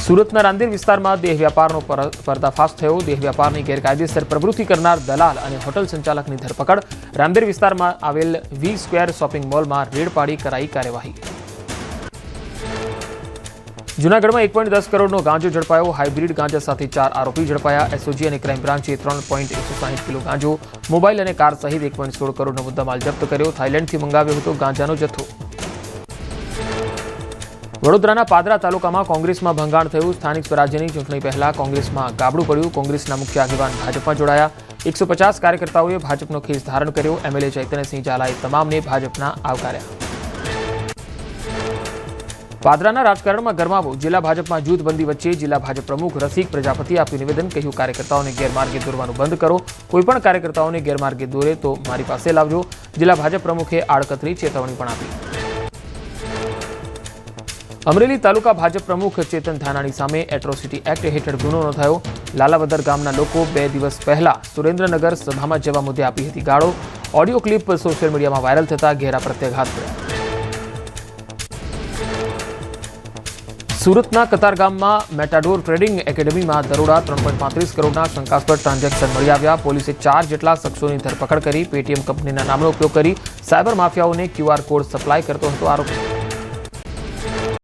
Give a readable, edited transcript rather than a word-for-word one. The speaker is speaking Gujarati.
સુરતના રાંદેર વિસ્તારમાં દેહ વ્યાપારનો પર્દાફાશ થયો। દેહ વ્યાપારની ગેરકાયદેસર પ્રવૃત્તિ કરનાર દલાલ અને હોટલ સંચાલકની ધરપકડ। રાંદેર વિસ્તારમાં આવેલ વી સ્ક્વેર શોપિંગ મોલમાં રેડ પાડી કરાઈ કાર્યવાહી। જૂનાગઢમાં 1.10 કરોડનો ગાંજો ઝડપાયો। હાઇબ્રિડ ગાંજા સાથે 4 આરોપી ઝડપાયા। એસઓજી અને ક્રાઇમ બ્રાન્ચે 3.160 કિલો ગાંજો, મોબાઈલ અને કાર સહિત 1.16 કરોડનો મુદ્દામાલ જપ્ત કર્યો। થાઇલેન્ડથી મંગાવ્યો હતો ગાંજાનો જથ્થો। વડોદરાના પાદરા તાલુકામાં કોંગ્રેસમાં ભંગાણ થયું। સ્થાનિક સ્વરાજ્યની ચૂંટણી પહેલા કોંગ્રેસમાં ગાબડું પડ્યું। કોંગ્રેસના મુખ્ય આગેવાન ભાજપમાં જોડાયા। 150 કાર્યકર્તાઓએ ભાજપનો ખેસ ધારણ કર્યો। એમએલએ ચૈતન્યસિંહ ઝાલાએ તમામને ભાજપના આવકાર્યા। પાદરાના રાજકારણમાં ગરમાવો। જિલ્લા ભાજપમાં જૂથબંધી વચ્ચે જિલ્લા ભાજપ પ્રમુખ રસિક પ્રજાપતિએ આપ્યું નિવેદન। કહ્યું, કાર્યકર્તાઓને ગેરમાર્ગે દોરવાનું બંધ કરો। કોઈપણ કાર્યકર્તાઓને ગેરમાર્ગે દોરે તો મારી પાસે લાવજો। જિલ્લા ભાજપ પ્રમુખે આડકતરી ચેતવણી પણ આપી। અમરેલી તાલુકા ભાજપ પ્રમુખ ચેતન ધાનાણી સામે એટ્રોસિટી એક્ટ હેઠળ ગુનો નોંધાયો। લાલાવદર ગામના લોકો 2 દિવસ પહેલા સુરેન્દ્રનગર સભામાં જવા મુદ્દે આપી હતી ગાળો। ઓડિયો ક્લિપ સોશિયલ મીડિયામાં વાયરલ થતા ઘેરા પ્રત્યાઘાત પડ્યા। સુરતના કતારગામમાં મેટાડોર ટ્રેડિંગ એકેડમીમાં દરોડા। 3.35 કરોડના શંકાસ્પદ ટ્રાન્ઝેક્શન મળી આવ્યા। પોલીસે 4 જેટલા શખ્સોની ધરપકડ કરી। પેટીએમ કંપનીના નામનો ઉપયોગ કરી સાયબર માફિયાઓને QR કોડ સપ્લાય કરતો હતો આરોપી।